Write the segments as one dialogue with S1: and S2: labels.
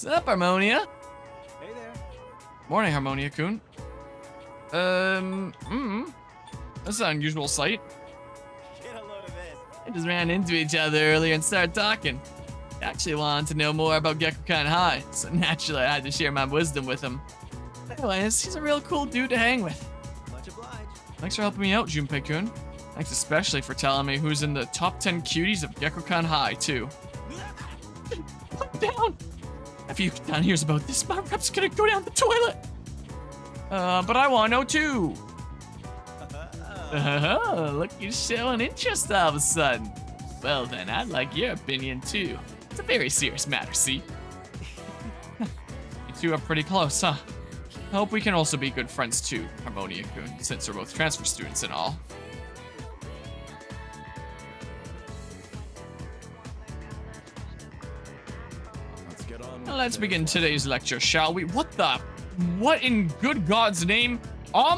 S1: What's up, Harmonia?
S2: Hey there.
S1: Morning, Harmonia-kun. That's an unusual sight.
S2: Get a load of this.
S1: We just ran into each other earlier and started talking. I actually wanted to know more about Gekko-kan High, so naturally I had to share my wisdom with him. Anyways, he's a real cool dude to hang with.
S2: Much obliged.
S1: Thanks for helping me out, Junpei-kun. Thanks especially for telling me who's in the top 10 cuties of Gekko-kan High, too. Put down! If you down hears about this, my rep's gonna go down the toilet! But I wanna know too! Look, you're showing interest all of a sudden. Well then, I'd like your opinion too. It's a very serious matter, see? You two are pretty close, huh? I hope we can also be good friends too, Harmonia-kun, since we're both transfer students and all. Let's begin today's lecture, shall we? What in good God's name? I'll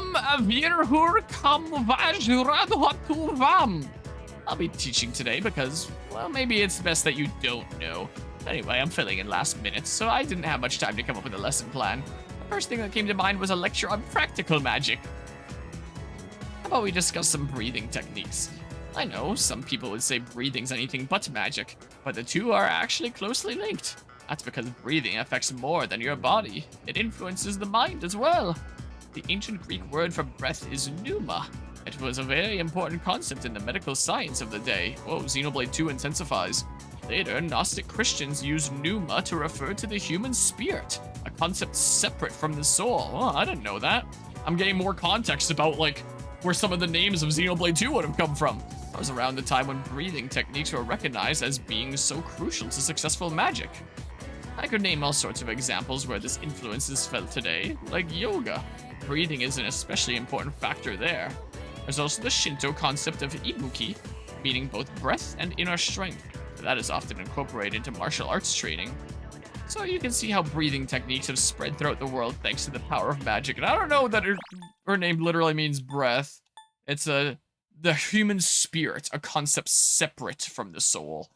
S1: be teaching today because, well, maybe it's best that you don't know. Anyway, I'm filling in last minute, so I didn't have much time to come up with a lesson plan. The first thing that came to mind was a lecture on practical magic. How about we discuss some breathing techniques? I know, some people would say breathing's anything but magic, but the two are actually closely linked. That's because breathing affects more than your body. It influences the mind as well. The ancient Greek word for breath is pneuma. It was a very important concept in the medical science of the day. Whoa, Xenoblade 2 intensifies. Later, Gnostic Christians used pneuma to refer to the human spirit, a concept separate from the soul. Oh, I didn't know that. I'm getting more context about, like, where some of the names of Xenoblade 2 would have come from. That was around the time when breathing techniques were recognized as being so crucial to successful magic. I could name all sorts of examples where this influence is felt today, like yoga. Breathing is an especially important factor there. There's also the Shinto concept of ibuki, meaning both breath and inner strength. That is often incorporated into martial arts training. So you can see how breathing techniques have spread throughout the world thanks to the power of magic. And I don't know that her name literally means breath. It's the human spirit, a concept separate from the soul.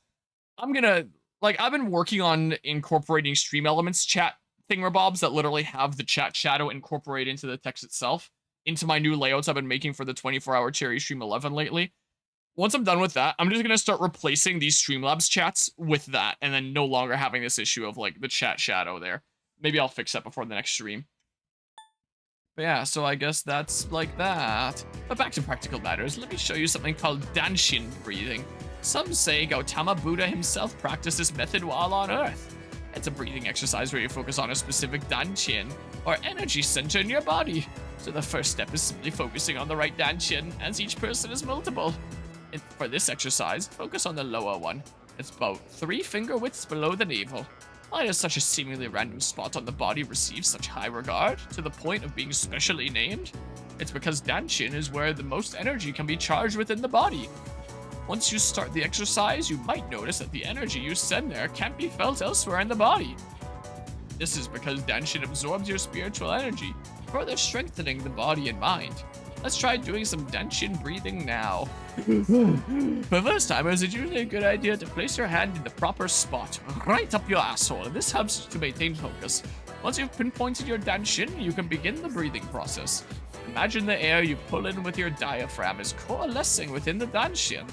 S1: I've been working on incorporating stream elements chat thingamabobs that literally have the chat shadow incorporated into the text itself into my new layouts I've been making for the 24-hour Cherry Stream 11 lately. Once I'm done with that, I'm just going to start replacing these Streamlabs chats with that and then no longer having this issue of, like, the chat shadow there. Maybe I'll fix that before the next stream. But yeah, so I guess that's like that. But back to practical matters, let me show you something called Danshin breathing. Some say Gautama Buddha himself practiced this method while on Earth. It's a breathing exercise where you focus on a specific danshin, or energy center in your body. So the first step is simply focusing on the right danshin, as each person is multiple. For this exercise, focus on the lower one. It's about 3 finger widths below the navel. Why does such a seemingly random spot on the body receive such high regard, to the point of being specially named? It's because danshin is where the most energy can be charged within the body. Once you start the exercise, you might notice that the energy you send there can't be felt elsewhere in the body. This is because danshin absorbs your spiritual energy, further strengthening the body and mind. Let's try doing some danshin breathing now. For first timers, it's usually a good idea to place your hand in the proper spot, right up your asshole, and this helps to maintain focus. Once you've pinpointed your danshin, you can begin the breathing process. Imagine the air you pull in with your diaphragm is coalescing within the danshin.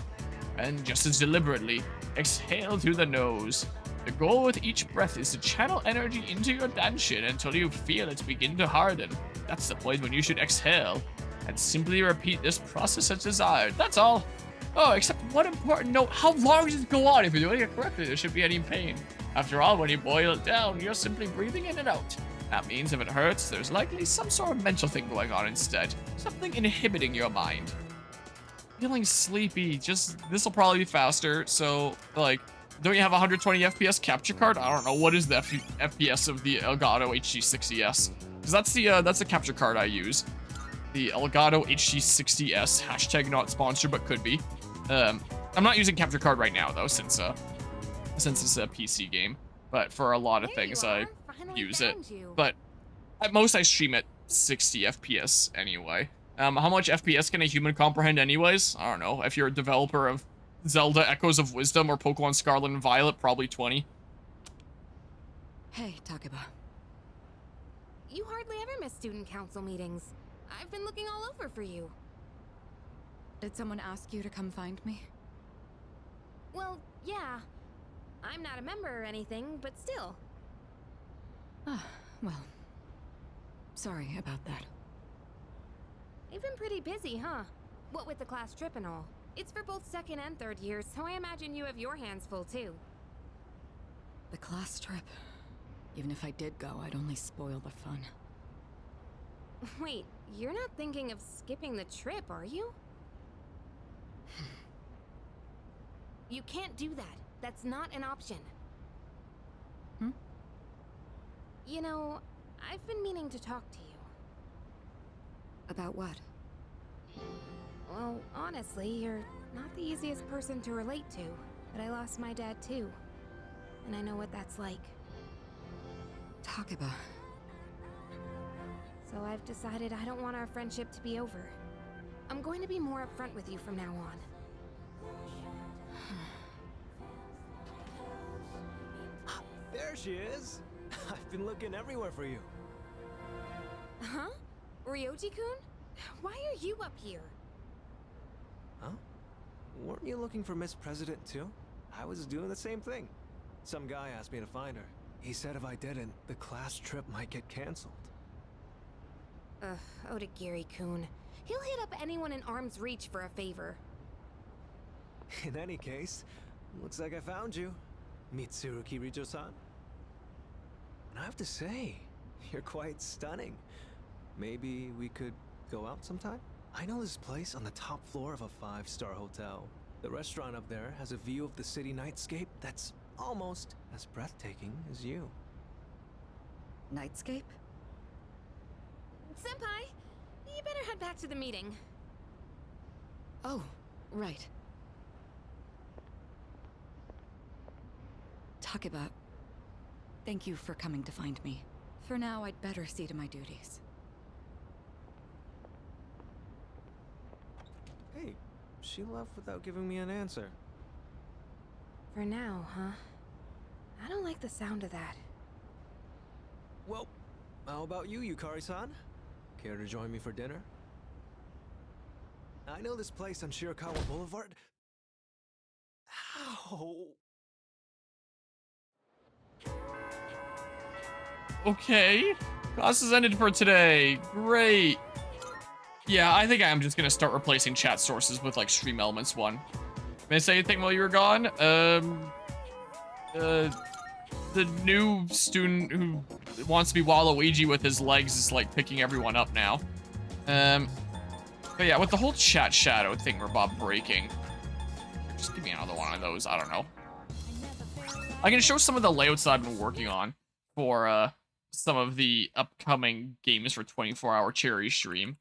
S1: And just as deliberately, exhale through the nose. The goal with each breath is to channel energy into your danshin until you feel it begin to harden. That's the point when you should exhale. And simply repeat this process as desired. That's all. Oh, except one important note. How long does it go on? If you're doing it correctly, there shouldn't be any pain. After all, when you boil it down, you're simply breathing in and out. That means if it hurts, there's likely some sort of mental thing going on instead. Something inhibiting your mind. Feeling sleepy, this'll probably be faster, so, like, don't you have a 120 FPS capture card? I don't know, what is the FPS of the Elgato HD60S? Because that's the capture card I use. The Elgato HD60S, hashtag not sponsored, but could be. I'm not using capture card right now, though, since it's a PC game. But for a lot of things, I use it. But at most, I stream at 60 FPS anyway. How much FPS can a human comprehend anyways? I don't know. If you're a developer of Zelda Echoes of Wisdom or Pokemon Scarlet and Violet, probably 20.
S3: Hey, Takeba.
S4: You hardly ever miss student council meetings. I've been looking all over for you.
S3: Did someone ask you to come find me?
S4: Well, yeah. I'm not a member or anything, but still.
S3: Ah, well. Sorry about that.
S4: You've been pretty busy, huh? What with the class trip and all. It's for both second and third years, so I imagine you have your hands full too.
S3: The class trip. Even if I did go, I'd only spoil the fun.
S4: Wait, you're not thinking of skipping the trip, are you? You can't do that. That's not an option.
S3: Hmm?
S4: You know, I've been meaning to talk to you.
S3: About what?
S4: Well, honestly, you're not the easiest person to relate to, but I lost my dad too. And I know what that's like.
S3: Takeba.
S4: So I've decided I don't want our friendship to be over. I'm going to be more upfront with you from now on.
S2: There she is. I've been looking everywhere for you.
S4: Huh? Ryoji-kun? Why are you up here?
S2: Huh? Weren't you looking for Miss President too? I was doing the same thing. Some guy asked me to find her. He said if I didn't, the class trip might get canceled.
S4: Ugh, Odagiri-kun. He'll hit up anyone in arm's reach for a favor.
S2: In any case, looks like I found you, Mitsuru Kirijo-san. And I have to say, you're quite stunning. Maybe we could go out sometime? I know this place on the top floor of a 5-star hotel. The restaurant up there has a view of the city nightscape that's almost as breathtaking as you.
S3: Nightscape?
S4: Senpai, you better head back to the meeting.
S3: Oh, right. Takeba, thank you for coming to find me. For now, I'd better see to my duties.
S2: Hey, she left without giving me an answer.
S4: For now, huh? I don't like the sound of that.
S2: Well, how about you, Yukari-san? Care to join me for dinner? I know this place on Shirakawa Boulevard. Ow!
S1: Okay. Class is ended for today. Great. Yeah, I think I'm just gonna start replacing chat sources with like Stream Elements 1. May I say anything while you were gone? The new student who wants to be Waluigi with his legs is like picking everyone up now. But yeah, with the whole chat shadow thing we're about breaking, just give me another one of those. I don't know. I can show some of the layouts that I've been working on for some of the upcoming games for 24-hour cherry stream.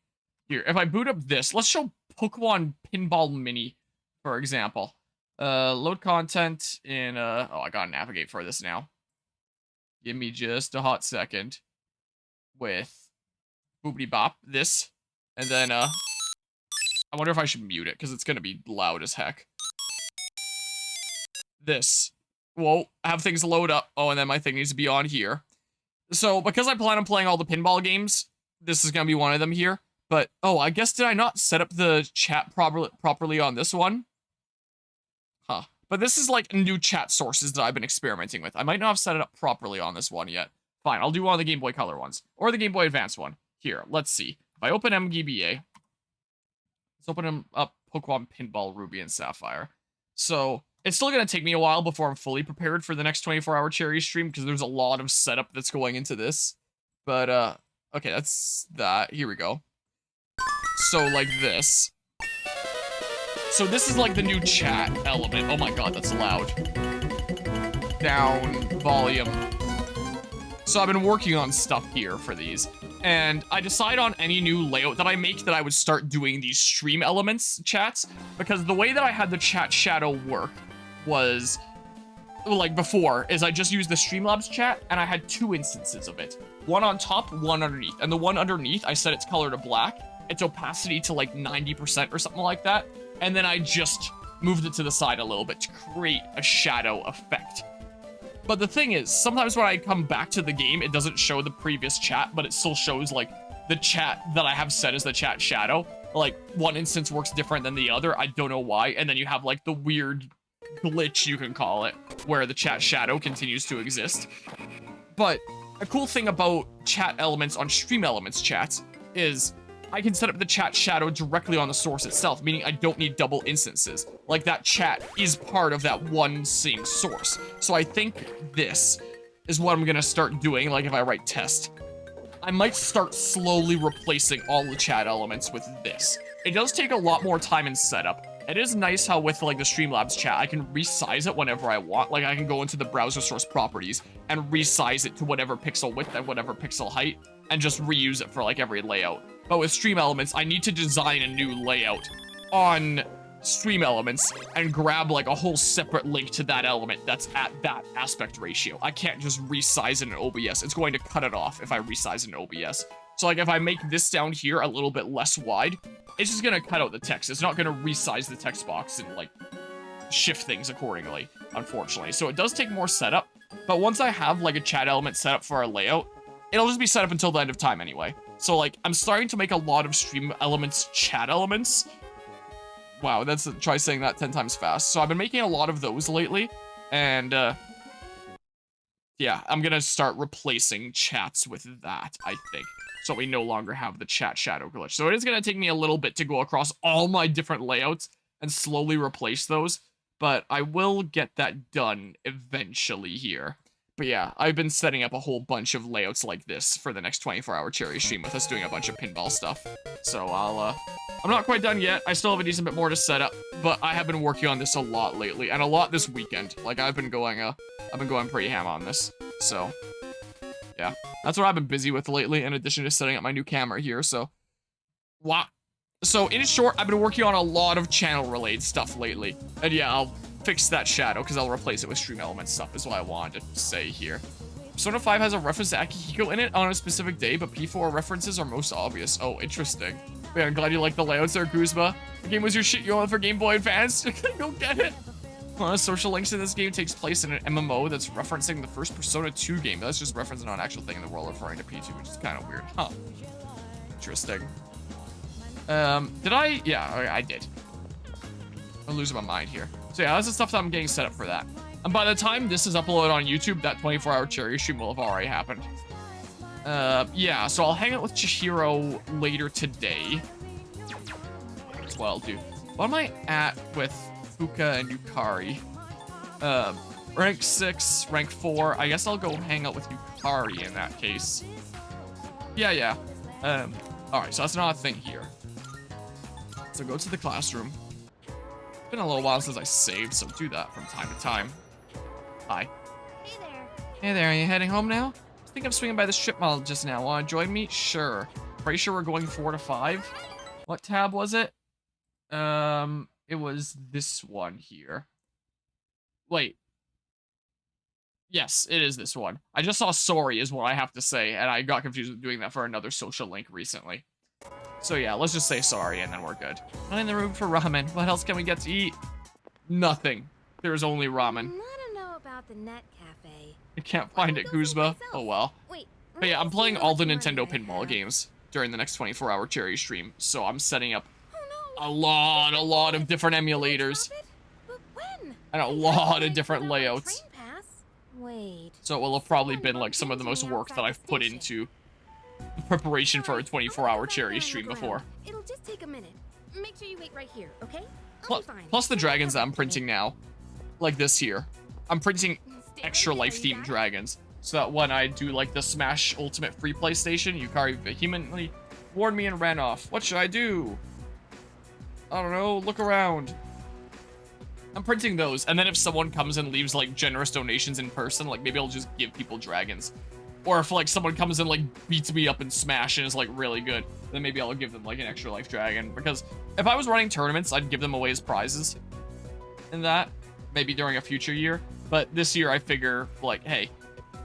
S1: Here, if I boot up this, let's show Pokemon Pinball Mini, for example. Load content in, oh, I gotta navigate for this now. Give me just a hot second. With Boopity Bop, this. And then, I wonder if I should mute it, because it's gonna be loud as heck. This. Whoa, have things load up. Oh, and then my thing needs to be on here. So, because I plan on playing all the pinball games, this is gonna be one of them here. But, oh, I guess did I not set up the chat properly on this one? Huh. But this is like new chat sources that I've been experimenting with. I might not have set it up properly on this one yet. Fine, I'll do one of the Game Boy Color ones. Or the Game Boy Advance one. Here, let's see. If I open MGBA, let's open up Pokemon Pinball Ruby and Sapphire. So, it's still going to take me a while before I'm fully prepared for the next 24-hour cherry stream, because there's a lot of setup that's going into this. But, okay, that's that. Here we go. So, like this. So this is like the new chat element. Oh my god, that's loud. Down, volume. So I've been working on stuff here for these. And I decide on any new layout that I make that I would start doing these stream elements chats. Because the way that I had the chat shadow work was, like before, is I just used the Streamlabs chat and I had 2 instances of it. One on top, one underneath. And the one underneath, I set its color to black. Its opacity to like 90% or something like that. And then I just moved it to the side a little bit to create a shadow effect. But the thing is, sometimes when I come back to the game, it doesn't show the previous chat, but it still shows, like, the chat that I have set as the chat shadow. Like, one instance works different than the other. I don't know why. And then you have, like, the weird glitch, you can call it, where the chat shadow continues to exist. But a cool thing about chat elements on Stream Elements chats is I can set up the chat shadow directly on the source itself, meaning I don't need double instances. Like, that chat is part of that one same source. So I think this is what I'm gonna start doing, like, if I write test. I might start slowly replacing all the chat elements with this. It does take a lot more time in setup. It is nice how with, like, the Streamlabs chat, I can resize it whenever I want. Like, I can go into the browser source properties and resize it to whatever pixel width and whatever pixel height, and just reuse it for, like, every layout. But with Stream Elements, I need to design a new layout on Stream Elements and grab, like, a whole separate link to that element that's at that aspect ratio. I can't just resize it in OBS. It's going to cut it off if I resize it in OBS. So, like, if I make this down here a little bit less wide, it's just gonna cut out the text. It's not gonna resize the text box and, like, shift things accordingly, unfortunately. So it does take more setup, but once I have, like, a chat element set up for our layout, it'll just be set up until the end of time anyway. So, like, I'm starting to make a lot of Stream Elements chat elements. Wow, try saying that 10 times fast. So I've been making a lot of those lately, and, yeah, I'm gonna start replacing chats with that, I think. So we no longer have the chat shadow glitch. So it is going to take me a little bit to go across all my different layouts and slowly replace those. But I will get that done eventually here. But yeah, I've been setting up a whole bunch of layouts like this for the next 24-hour Cherry stream with us doing a bunch of pinball stuff. So I'm not quite done yet. I still have a decent bit more to set up, but I have been working on this a lot lately and a lot this weekend. Like, I've been going pretty ham on this. So yeah, that's what I've been busy with lately, in addition to setting up my new camera here, so... Wow. So, in short, I've been working on a lot of channel-related stuff lately. And yeah, I'll fix that shadow, because I'll replace it with Stream Element stuff, is what I wanted to say here. Persona 5 has a reference to Akihiko in it on a specific day, but P4 references are most obvious. Oh, interesting. Yeah, I'm glad you like the layouts there, Guzma. The game was your shit you wanted for Game Boy Advance. Go get it. Social links in this game takes place in an MMO that's referencing the first Persona 2 game. That's just referencing an actual thing in the world referring to P2, which is kind of weird. Huh. Interesting. Did I? Yeah, I did. I'm losing my mind here. So yeah, that's the stuff that I'm getting set up for that. And by the time this is uploaded on YouTube, that 24-hour Cherry stream will have already happened. Yeah, so I'll hang out with Chihiro later today. That's what I'll do. What am I at with Fuka and Yukari? Rank 6, rank 4. I guess I'll go hang out with Yukari in that case. Yeah. Alright, so that's not a thing here. So go to the classroom. It's been a little while since I saved, so do that from time to time. Hi.
S4: Hey there.
S1: Hey there, are you heading home now? I think I'm swinging by the strip mall just now. Wanna join me? Sure. Pretty sure we're going 4 to 5. What tab was it? It was this one here. Wait. Yes, it is this one. I just saw sorry is what I have to say, and I got confused with doing that for another social link recently. So yeah, let's just say sorry, and then we're good. Not in the room for ramen. What else can we get to eat? Nothing. There's only ramen.
S4: I don't know about the net cafe.
S1: I can't find it, Guzma. Oh well.
S4: Wait.
S1: But yeah, I'm playing all the Nintendo pinball games during the next 24-hour Cherry stream, so I'm setting up a lot of different emulators.
S4: But when?
S1: And a lot of different layouts.
S4: Wait.
S1: So it will have probably been like some of the most work that I've put into the preparation for a 24-hour Cherry stream before.
S4: It'll just take a minute. Make sure you wait right here, okay?
S1: Plus the dragons that I'm printing now. Like this here. I'm printing extra life themed dragons. So that when I do like the Smash Ultimate Free PlayStation, Yukari vehemently warned me and ran off. What should I do? I don't know, look around. I'm printing those, and then if someone comes and leaves like generous donations in person, like maybe I'll just give people dragons. Or if like someone comes and like beats me up in Smash and is like really good, then maybe I'll give them like an extra life dragon. Because if I was running tournaments, I'd give them away as prizes. In that, maybe during a future year. But this year I figure like, hey,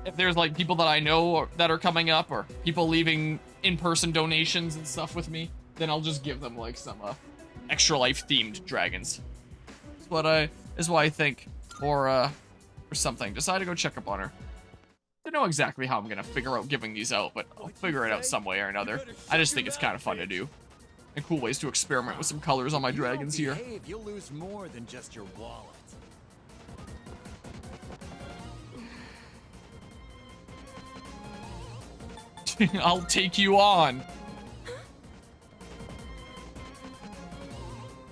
S1: if there's like people that I know that are coming up, or people leaving in-person donations and stuff with me, then I'll just give them like some extra life themed dragons. Is what I think. Or or something. Decided to go check up on her. Don't know exactly how I'm gonna figure out giving these out, but I'll figure it out some way or another. I just think it's kind of fun to do. And cool ways to experiment with some colors on my dragons here.
S5: You'll lose more than just your wallet.
S1: I'll take you on.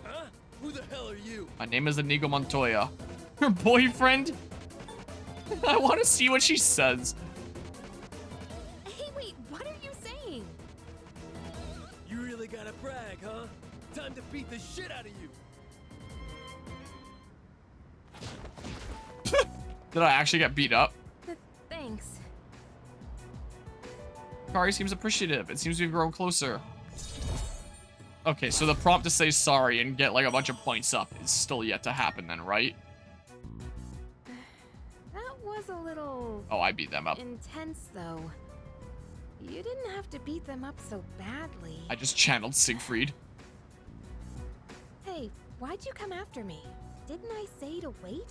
S5: Huh? Who the hell are you?
S1: My name is Inigo Montoya. Her boyfriend? I want to see what she says.
S4: Hey, wait, what are you saying?
S5: You really gotta brag, huh? Time to beat the shit out of you.
S1: Did I actually get beat up?
S4: Thanks.
S1: Kari seems appreciative. It seems we've grown closer. Okay, so the prompt to say sorry and get like a bunch of points up is still yet to happen then, right?
S4: That was a little
S1: Oh, I beat them up.
S4: intense, though. You didn't have to beat them up so badly.
S1: I just channeled Siegfried.
S4: Hey, why'd you come after me? Didn't I say to wait?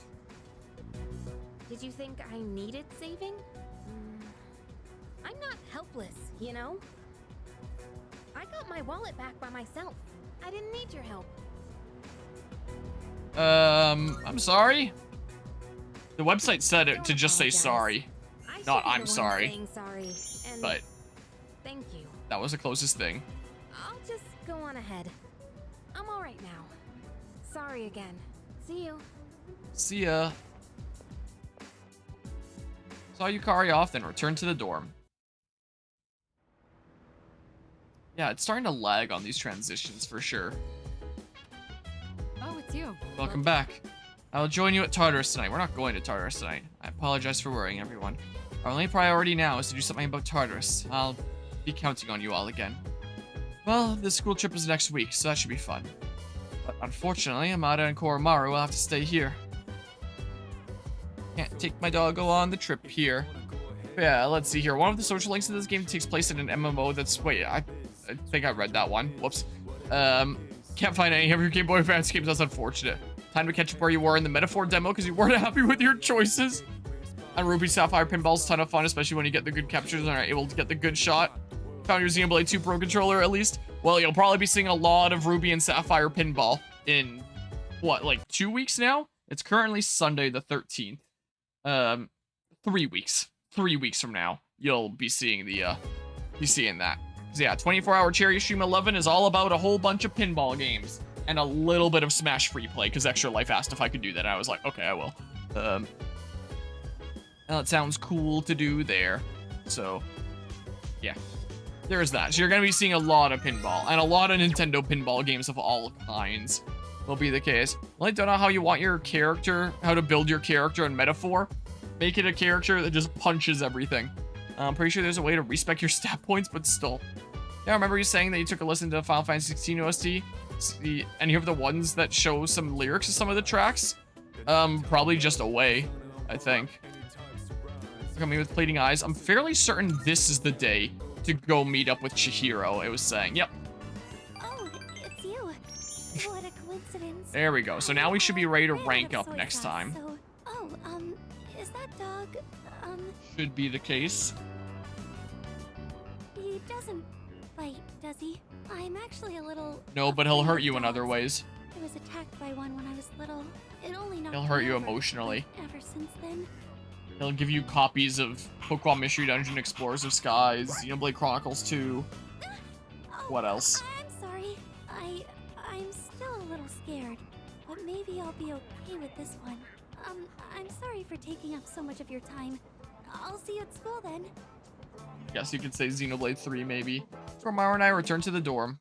S4: Did you think I needed saving? I'm not helpless, you know? I got my wallet back by myself. I didn't need your help.
S1: I'm sorry? The website said it
S4: Don't
S1: to just say
S4: apologize.
S1: sorry.
S4: I should
S1: Not
S4: be the
S1: I'm
S4: one
S1: sorry.
S4: saying sorry, and
S1: But
S4: thank you.
S1: that was the closest thing.
S4: I'll just go on ahead. I'm all right now. Sorry again. See you.
S1: See ya. Saw Yukari off, then returned to the dorm. Yeah, it's starting to lag on these transitions for sure.
S3: Oh, it's you.
S1: Welcome back. I will join you at Tartarus tonight. We're not going to Tartarus tonight. I apologize for worrying everyone. Our only priority now is to do something about Tartarus. I'll be counting on you all again. Well, the school trip is next week, so that should be fun. But unfortunately, Amada and Koromaru will have to stay here. Can't take my doggo on the trip here. But yeah, let's see here. One of the social links in this game takes place in an MMO that's... Wait, I think I read that one. Whoops. Can't find any of your Game Boy Advance games. That's unfortunate. Time to catch up where you were in the Metaphor demo because you weren't happy with your choices. And Ruby Sapphire Pinball's a ton of fun, especially when you get the good captures and are able to get the good shot. Found your Xenoblade 2 Pro controller at least. Well, you'll probably be seeing a lot of Ruby and Sapphire Pinball in, what, like 2 weeks now? It's currently Sunday the 13th. 3 weeks. 3 weeks from now, you'll be seeing the, that. So yeah, 24-hour Cherry Stream 11 is all about a whole bunch of pinball games. And a little bit of Smash free play, because Extra Life asked if I could do that. And I was like, okay, I will. Well, it sounds cool to do there. So, yeah. There's that. So you're going to be seeing a lot of pinball. And a lot of Nintendo pinball games of all kinds will be the case. Well, I don't know how you want your character, how to build your character in Metaphor. Make it a character that just punches everything. I'm pretty sure there's a way to respec your stat points, but still. Yeah, I remember you saying that you took a listen to Final Fantasy 16 OST. Any of the ones that show some lyrics of some of the tracks? Probably just Away, I think. Look at me with pleading eyes. I'm fairly certain this is the day to go meet up with Chihiro, it was saying. Yep.
S6: Oh, it's you. What a coincidence.
S1: There we go. So now we should be ready to rank up next time.
S6: So, is that dog,
S1: Should be the case.
S6: he doesn't bite, does he? I'm actually a little...
S1: No, but he'll
S6: afraid
S1: hurt
S6: of
S1: you in other
S6: dogs.
S1: ways.
S6: I was attacked by one when I was little. It only knocked
S1: He'll
S6: me
S1: hurt you
S6: over,
S1: emotionally.
S6: but ever since then...
S1: He'll give you copies of Pokemon Mystery Dungeon Explorers of Skies, Xenoblade Chronicles 2.
S6: Oh,
S1: What else?
S6: I'm sorry. I'm still a little scared, but maybe I'll be okay with this one. I'm sorry for taking up so much of your time. I'll see you at school then.
S1: Guess you could say Xenoblade 3, maybe. Koromaru and I return to the dorm.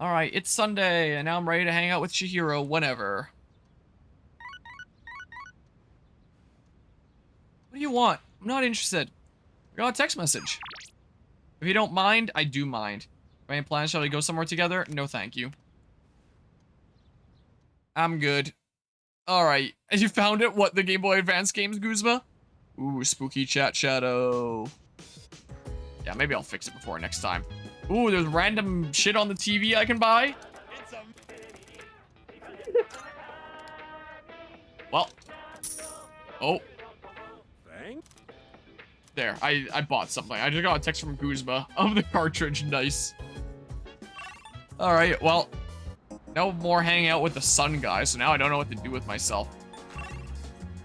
S1: Alright, it's Sunday, and now I'm ready to hang out with Chihiro whenever. What do you want? I'm not interested. I got a text message. If you don't mind, I do mind. Any plans? Shall we go somewhere together? No, thank you. I'm good. Alright, and you found it? What, the Game Boy Advance games, Guzma? Ooh, spooky chat shadow. Yeah, maybe I'll fix it before next time. Ooh, there's random shit on the TV I can buy? Well. Oh.
S5: Thanks.
S1: There, I bought something. I just got a text from Guzma of the cartridge. Nice. Alright, well. No more hanging out with the sun guy, so now I don't know what to do with myself.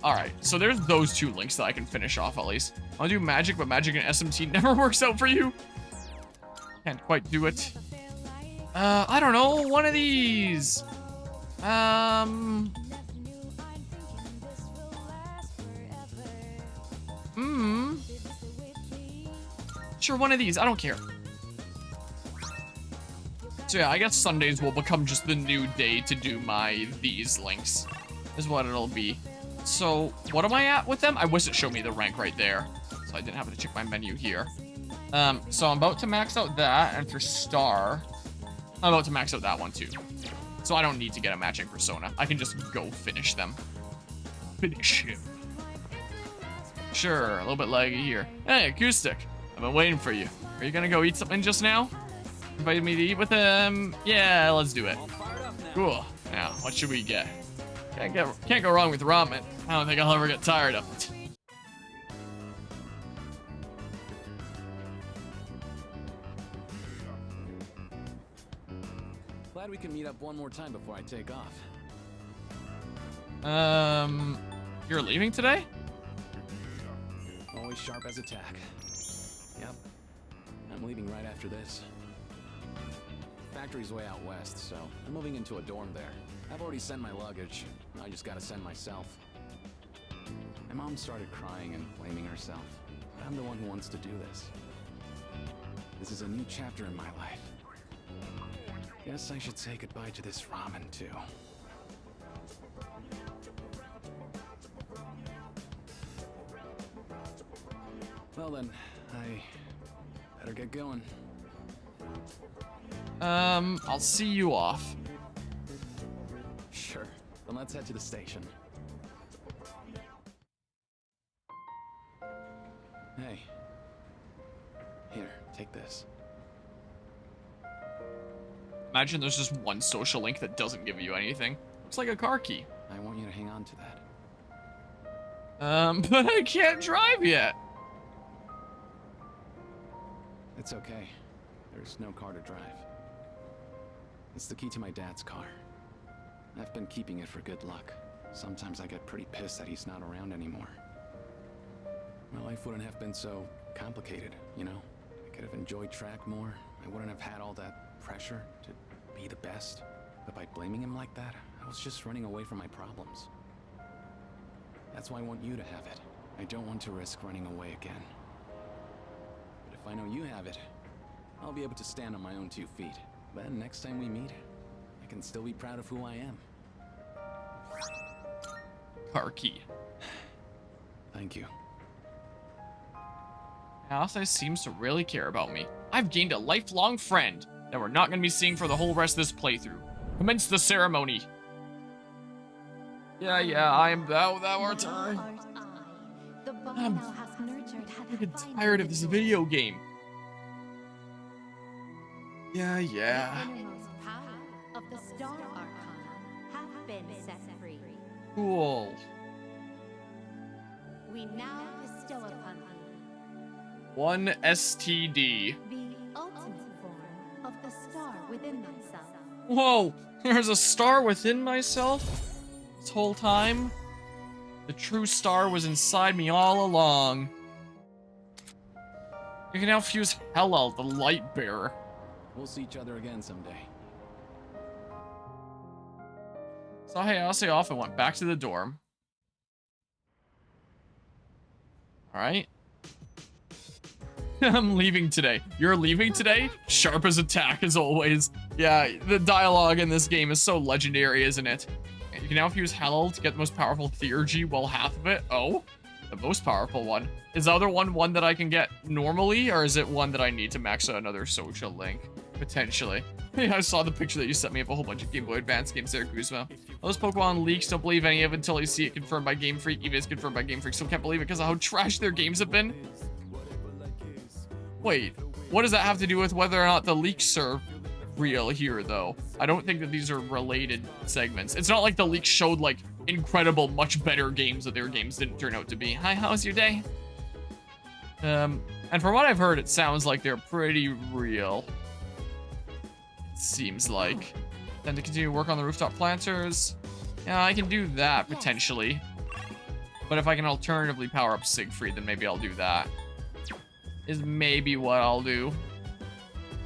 S1: Alright, so there's those 2 links that I can finish off at least. I'll do magic, but magic and SMT never works out for you. Can't quite do it. I don't know, one of these. Sure, one of these, I don't care. So yeah, I guess Sundays will become just the new day to do these links, is what it'll be. So, what am I at with them? I wish it showed me the rank right there, so I didn't have to check my menu here. So I'm about to max out that, and for star, I'm about to max out that one too. So I don't need to get a matching persona. I can just go finish them. Finish him. Sure, a little bit laggy here. Hey, Acoustic, I've been waiting for you. Are you gonna go eat something just now? Invited me to eat with him? Yeah, let's do it. Cool. Now, what should we get? Can't go wrong with ramen. I don't think I'll ever get tired of it.
S5: Glad we can meet up one more time before I take off.
S1: You're leaving today?
S5: Always sharp as a tack. Yep. I'm leaving right after this. Factory's way out west, so I'm moving into a dorm there. I've already sent my luggage. I just gotta send myself. My mom started crying and blaming herself. But I'm the one who wants to do this. This is a new chapter in my life. Guess I should say goodbye to this ramen, too. Well then, I better get going.
S1: I'll see you off.
S5: Sure. Then let's head to the station. Hey. Here, take this.
S1: Imagine there's just one social link that doesn't give you anything. Looks like a car key.
S5: I want you to hang on to that.
S1: But I can't drive yet.
S5: It's okay. There's no car to drive. It's the key to my dad's car. I've been keeping it for good luck. Sometimes I get pretty pissed that he's not around anymore. My life wouldn't have been so complicated, you know? I could have enjoyed track more. I wouldn't have had all that pressure to be the best. But by blaming him like that, I was just running away from my problems. That's why I want you to have it. I don't want to risk running away again. But if I know you have it, I'll be able to stand on my own 2 feet. Then next time we meet, I can still be proud of who I am.
S1: Car key.
S5: Thank you.
S1: Alice seems to really care about me. I've gained a lifelong friend that we're not going to be seeing for the whole rest of this playthrough. Commence the ceremony. Yeah, I am thou art I. I'm getting tired of this video game. Yeah.
S7: The innermost power of the Star Arcana have been set free.
S1: Cool.
S7: We now bestow upon thee
S1: One STD.
S7: the ultimate form of the star within thyself.
S1: Whoa, there's a star within myself? This whole time? The true star was inside me all along. You can now fuse Hellel, the light bearer.
S5: We'll see each other again someday.
S1: So Hayase off and went back to the dorm. Alright. I'm leaving today. You're leaving today? Sharp as a tack, as always. Yeah, the dialogue in this game is so legendary, isn't it? You can now fuse Hellel to get the most powerful theurgy, well, half of it. Oh, the most powerful one. Is the other one that I can get normally, or is it one that I need to max out another social link? Potentially. Yeah, I saw the picture that you sent me of a whole bunch of Game Boy Advance games there, Guzma. Those Pokemon leaks, don't believe any of it until you see it confirmed by Game Freak. Even it's confirmed by Game Freak, still can't believe it because of how trash their games have been. Wait, what does that have to do with whether or not the leaks are real here, though? I don't think that these are related segments. It's not like the leaks showed, like, incredible, much better games that their games didn't turn out to be. Hi, how's your day? And from what I've heard, it sounds like they're pretty real. It seems like. Then to continue work on the rooftop planters. Yeah, I can do that, potentially. But if I can alternatively power up Siegfried, then maybe I'll do that. Is maybe what I'll do.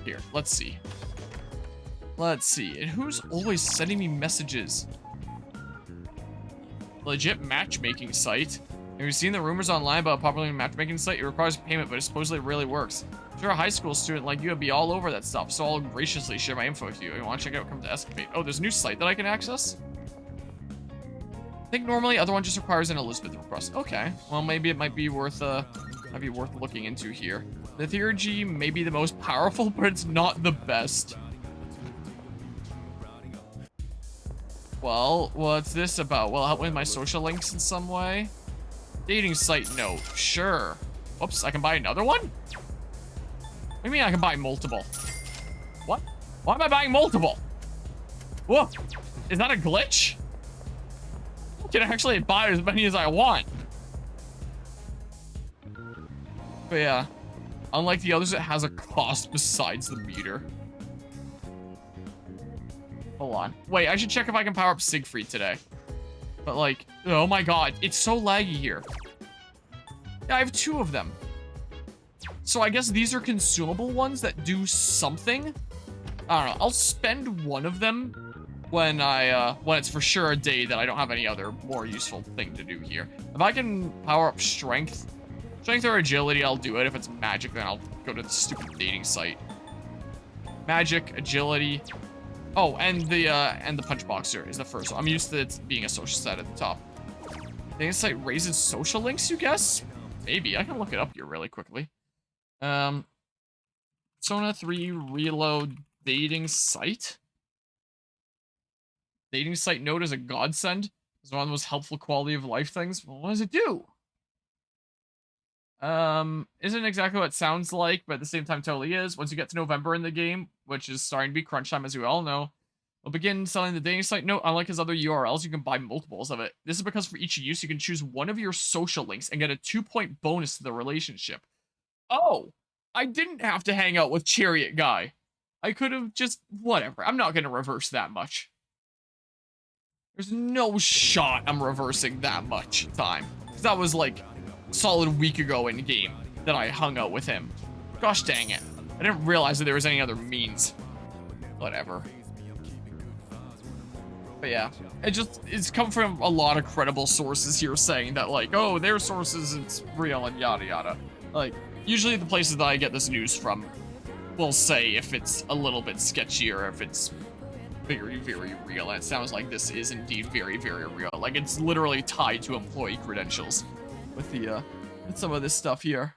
S1: Here, let's see. Let's see. And who's always sending me messages? Legit matchmaking site. Have you seen the rumors online about a popular matchmaking site? It requires payment, but it supposedly really works. If you're a high school student like you, would be all over that stuff, so I'll graciously share my info with you. You want to check it out, come to Escapade. Oh, there's a new site that I can access? I think normally other one just requires an Elizabeth request. Okay, well maybe it might be worth looking into here. The theurgy may be the most powerful, but it's not the best. Well, what's this about? Will it help with my social links in some way? Dating site note, sure. Oops, I can buy another one? What do you mean I can buy multiple? What? Why am I buying multiple? Whoa, is that a glitch? I can actually buy as many as I want. But yeah, unlike the others, it has a cost besides the meter. Hold on. Wait, I should check if I can power up Siegfried today. But like, oh my god, it's so laggy here. Yeah, I have 2 of them. So I guess these are consumable ones that do something. I don't know. I'll spend one of them when when it's for sure a day that I don't have any other more useful thing to do here. If I can power up strength or agility, I'll do it. If it's magic, then I'll go to the stupid dating site. Magic, agility. Oh, and the punch boxer is the first one. I'm used to it being a social set at the top. Dating site raises social links, you guess? Maybe. I can look it up here really quickly. Persona 3 Reload dating site? Dating site note is a godsend. It's one of the most helpful quality of life things. Well, what does it do? Isn't exactly what it sounds like, but at the same time totally is. Once you get to November in the game, which is starting to be crunch time as we all know, we'll begin selling the dating site note. Unlike his other URLs, you can buy multiples of it. This is because for each use, you can choose one of your social links and get a 2-point bonus to the relationship. Oh, I didn't have to hang out with Chariot Guy. I could have just, whatever. I'm not going to reverse that much. There's no shot I'm reversing that much time. Because that was like a solid week ago in game that I hung out with him. Gosh dang it. I didn't realize that there was any other means. Whatever. But yeah, it's come from a lot of credible sources here saying that like, oh, their sources, it's real and yada yada. Like, usually the places that I get this news from will say if it's a little bit sketchy or if it's very, very real. And it sounds like this is indeed very, very real. Like, it's literally tied to employee credentials with the, with some of this stuff here.